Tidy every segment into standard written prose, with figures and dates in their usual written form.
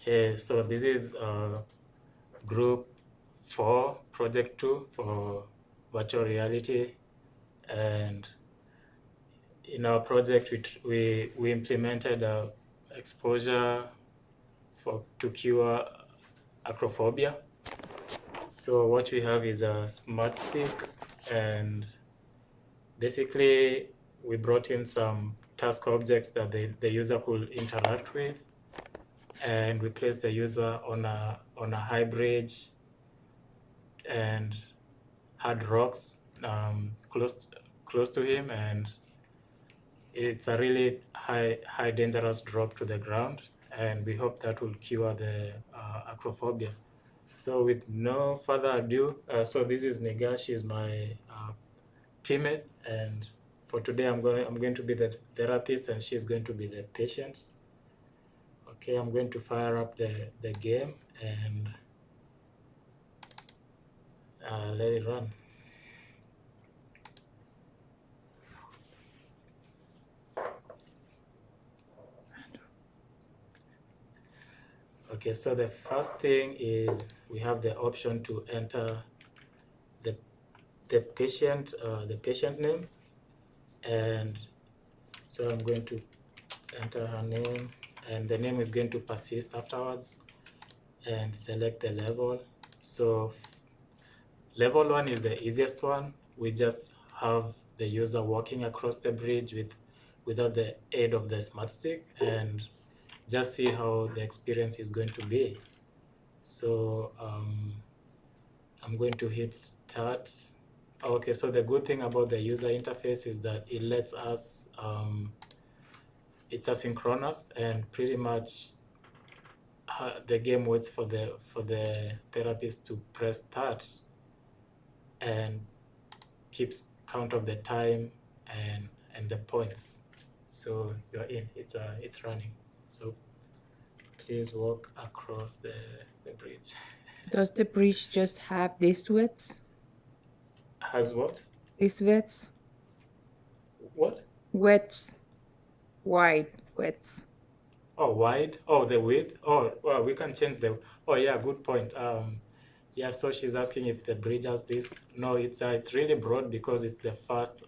Hey, so this is group 4, project 2 for virtual reality. And in our project, we implemented exposure to cure acrophobia. So what we have is a smart stick, and basically we brought in some task objects that the user could interact with, and we placed the user on a high bridge and had rocks close to him, and it's a really high dangerous drop to the ground, and we hope that will cure the acrophobia. So with no further ado, so this is Nega. She's my teammate, and for today I'm going to be the therapist and she's going to be the patient. Okay, I'm going to fire up the game and let it run. Okay, so the first thing is we have the option to enter the patient name, and so I'm going to enter her name, and the name is going to persist afterwards, and select the level. So level 1 is the easiest one. We just have the user walking across the bridge without the aid of the smart stick, and just see how the experience is going to be. So I'm going to hit start. Okay, so the good thing about the user interface is that it lets us, it's asynchronous, and pretty much the game waits for the therapist to press start and keeps count of the time and the points. So you're in, it's running. So please walk across the bridge. Does the bridge just have these widths? Has what? These widths? What? Widths. Wide widths. Oh, wide. Oh, the width. Oh, well, we can change the. Oh, yeah, good point. Yeah. So she's asking if the bridge has this. No, it's really broad because it's the first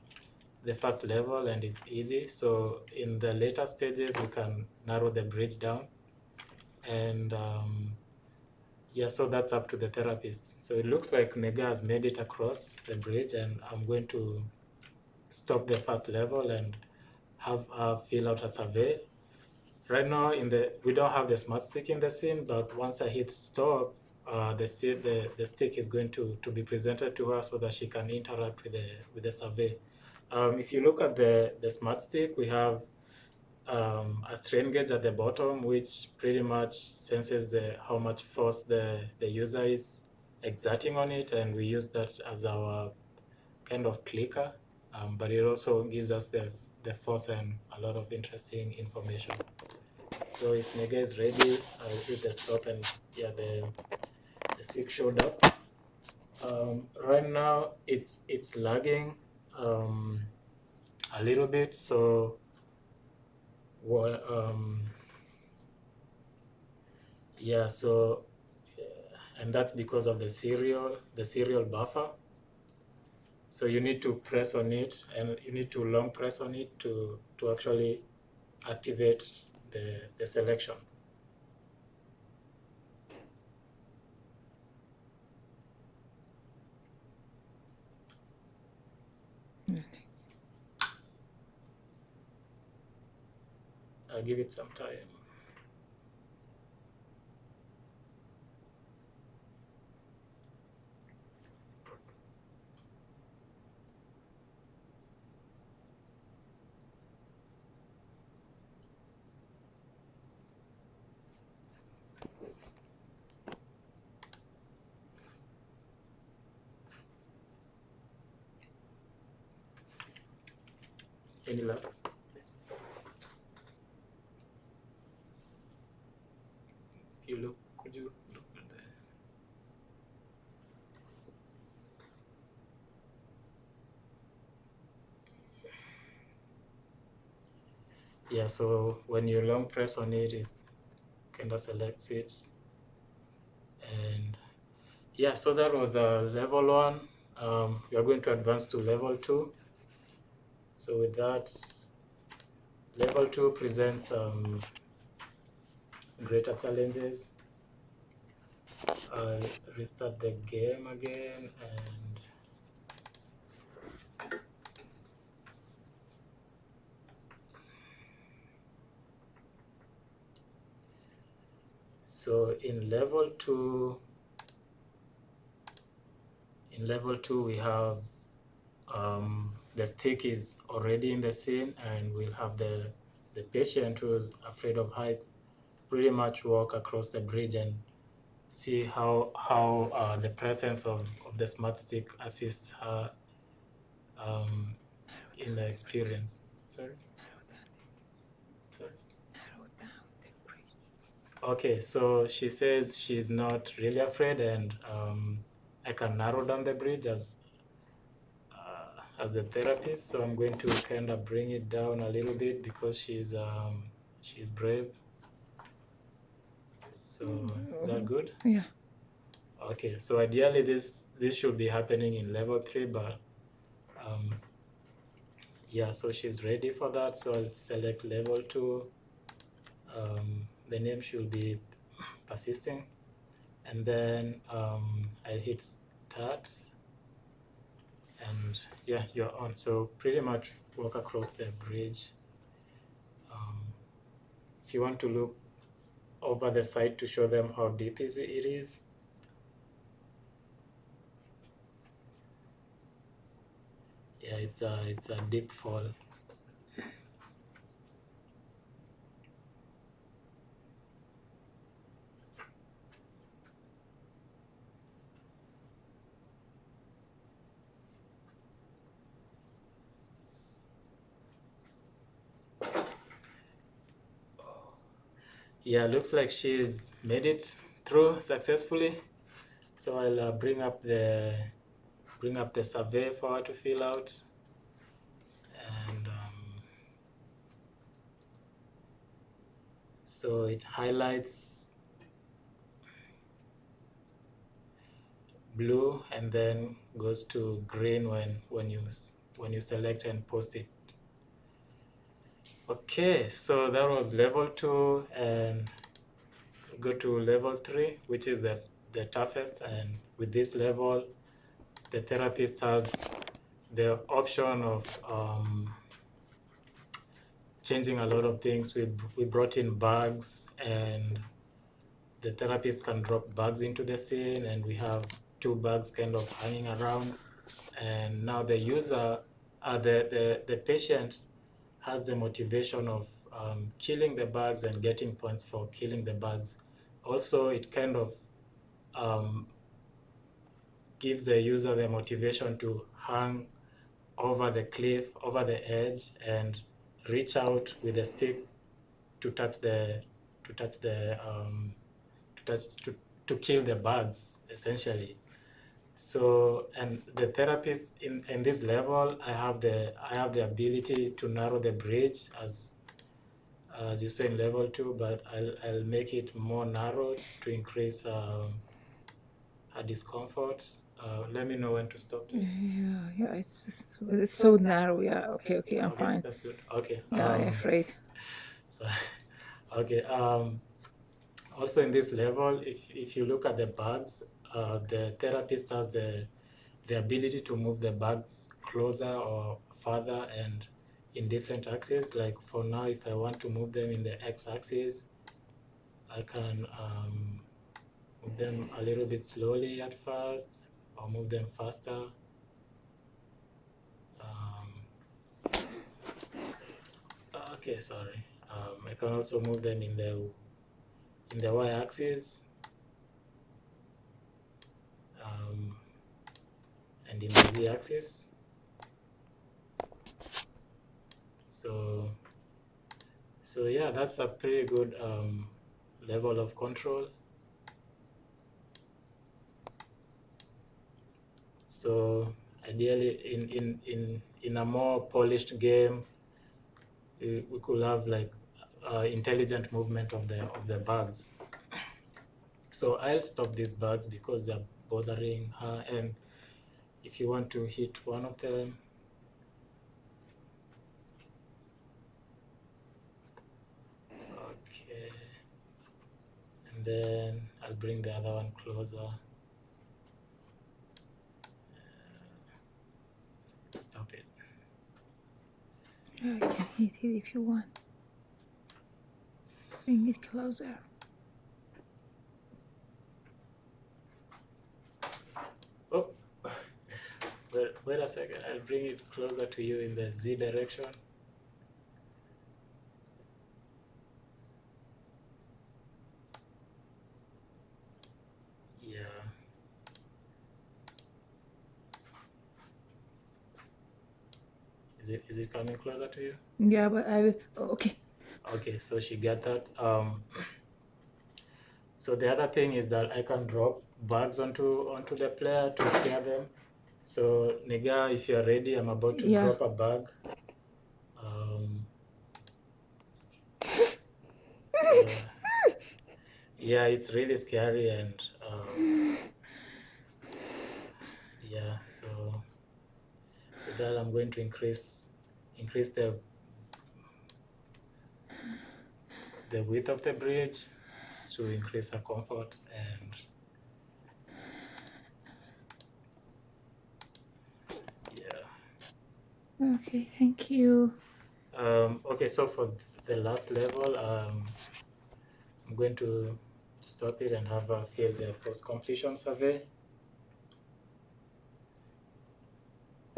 level and it's easy. So in the later stages, we can narrow the bridge down, and yeah. So that's up to the therapist. So it looks like Nega has made it across the bridge, and I'm going to stop the first level and have her fill out a survey. Right now, we don't have the smart stick in the scene, but once I hit stop, the stick is going to be presented to her so that she can interact with the survey. If you look at the smart stick, we have a strain gauge at the bottom, which pretty much senses how much force the user is exerting on it, and we use that as our kind of clicker. But it also gives us the force and a lot of interesting information. So if Nega is ready, I'll hit the stop, and yeah, the stick showed up. Right now it's lagging a little bit, so yeah, so and that's because of the serial buffer. So you need to press on it, and you need to long press on it to actually activate the selection. I'll give it some time. Any luck? If you look, could you look at the yeah, so when you long press on it, kind of selects it. And yeah, so that was level 1. We are going to advance to level 2. So with that, level 2 presents greater challenges. I'll restart the game again, and so in level 2 we have the stick is already in the scene, and we'll have the patient who's afraid of heights pretty much walk across the bridge and see how the presence of the smart stick assists her in the experience. Sorry? Sorry. Okay, so she says she's not really afraid, and I can narrow down the bridge as the therapist. So I'm going to kind of bring it down a little bit because she's brave. So is that good? Yeah. Okay, so ideally this should be happening in level 3, but yeah, so she's ready for that. So I'll select level 2. The name should be persisting, and then I'll hit start, and yeah, you're on. So pretty much walk across the bridge. If you want to look over the side to show them how deep it is. Yeah, it's a deep fall. Yeah, looks like she's made it through successfully. So I'll bring up the survey for her to fill out, and so it highlights blue and then goes to green when you select and post it. Okay, so that was level 2, and go to level 3, which is the toughest. And with this level, the therapist has the option of changing a lot of things. We brought in bugs, and the therapist can drop bugs into the scene, and we have 2 bugs kind of hanging around. And now the user, the patient has the motivation of killing the bugs and getting points for killing the bugs. Also, it kind of gives the user the motivation to hang over the cliff, over the edge, and reach out with a stick to touch the to kill the bugs, essentially. So, and the therapist in this level, I have the ability to narrow the bridge as you say in level 2, but I'll make it more narrow to increase her discomfort. Let me know when to stop, please. Yeah, it's so narrow. Yeah, okay, I'm Okay, fine. that's good. Okay. Yeah, I'm afraid. So, okay. Also in this level, if you look at the bugs, the therapist has the ability to move the bugs closer or further and in different axes. Like for now, if I want to move them in the x-axis, I can move them a little bit slowly at first, or move them faster. Okay, sorry. I can also move them in the y-axis and in the z-axis. So yeah, that's a pretty good level of control. So ideally, in a more polished game, we could have like intelligent movement of the bugs. So I'll stop these bugs because they're bothering her. And if you want to hit one of them, okay, and then I'll bring the other one closer. Stop it. You can hit it if you want. Bring it closer. Oh, wait a second. I'll bring it closer to you in the Z direction. Yeah. Is it coming closer to you? Yeah, but I will. Oh, okay. Okay, so she got that. So the other thing is that I can drop bugs onto the player to scare them. So Niga, if you're ready, I'm about to drop a bug. So, yeah, it's really scary, and yeah. So with that, I'm going to increase the width of the bridge to increase her comfort. And yeah. Okay, thank you. Okay, so for the last level, I'm going to stop it and have her fill the post-completion survey.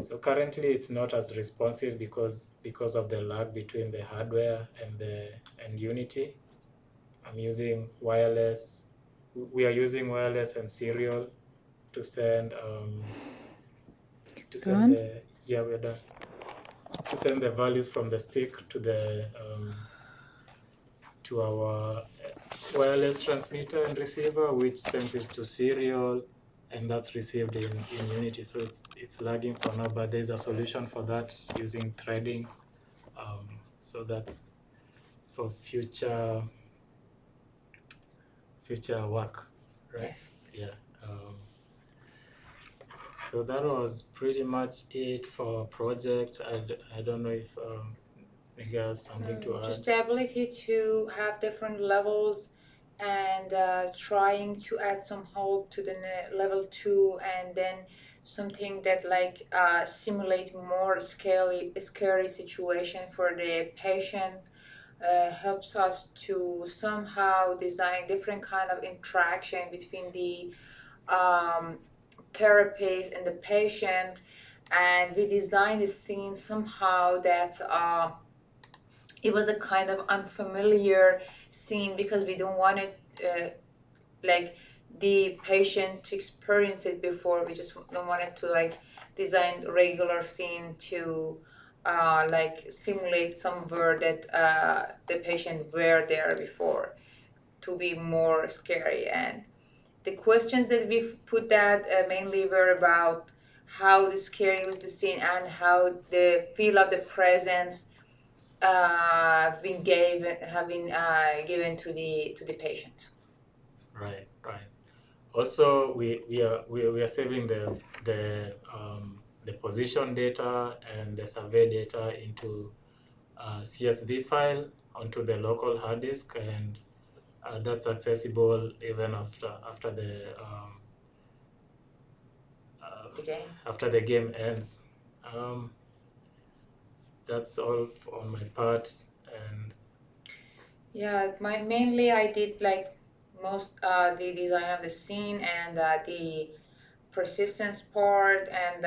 So currently it's not as responsive because of the lag between the hardware and Unity. I'm using wireless. We are using wireless and serial to send we're done. To send the values from the stick to the to our wireless transmitter and receiver, which sends it to serial, and that's received in Unity. So it's lagging for now, but there's a solution for that using threading. So that's for future work, right? Yes. Yeah. So that was pretty much it for our project. I don't know if Miguel has something to add. Just the ability to have different levels and trying to add some hope to the level 2, and then something that like simulate more scary situation for the patient helps us to somehow design different kind of interaction between the therapist and the patient, and we designed the scene somehow that it was a kind of unfamiliar scene because we don't want it like the patient to experience it before. We just don't want it to like design regular scene to like simulate somewhere that the patient were there before, to be more scary. And the questions that we put that mainly were about how scary was the scene and how the feel of the presence have been given to the patient. Right. Also, we are saving the position data and the survey data into CSV file onto the local hard disk, and that's accessible even after the game ends. That's all on my part. And yeah, mainly I did like most the design of the scene and the persistence part, and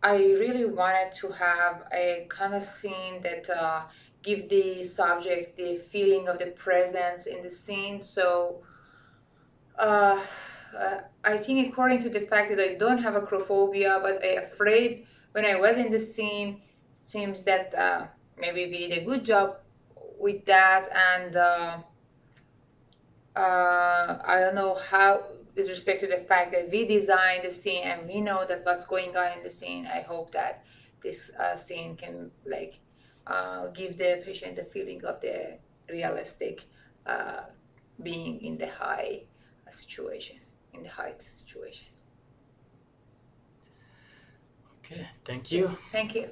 I really wanted to have a kind of scene that give the subject the feeling of the presence in the scene. So uh, I think according to the fact that I don't have acrophobia, but I afraid when I was in the scene, it seems that maybe we did a good job with that. And I don't know how, with respect to the fact that we designed the scene and we know that what's going on in the scene, I hope that this scene can like give the patient the feeling of the realistic being in the high situation, in the height situation. Okay, thank you. Thank you.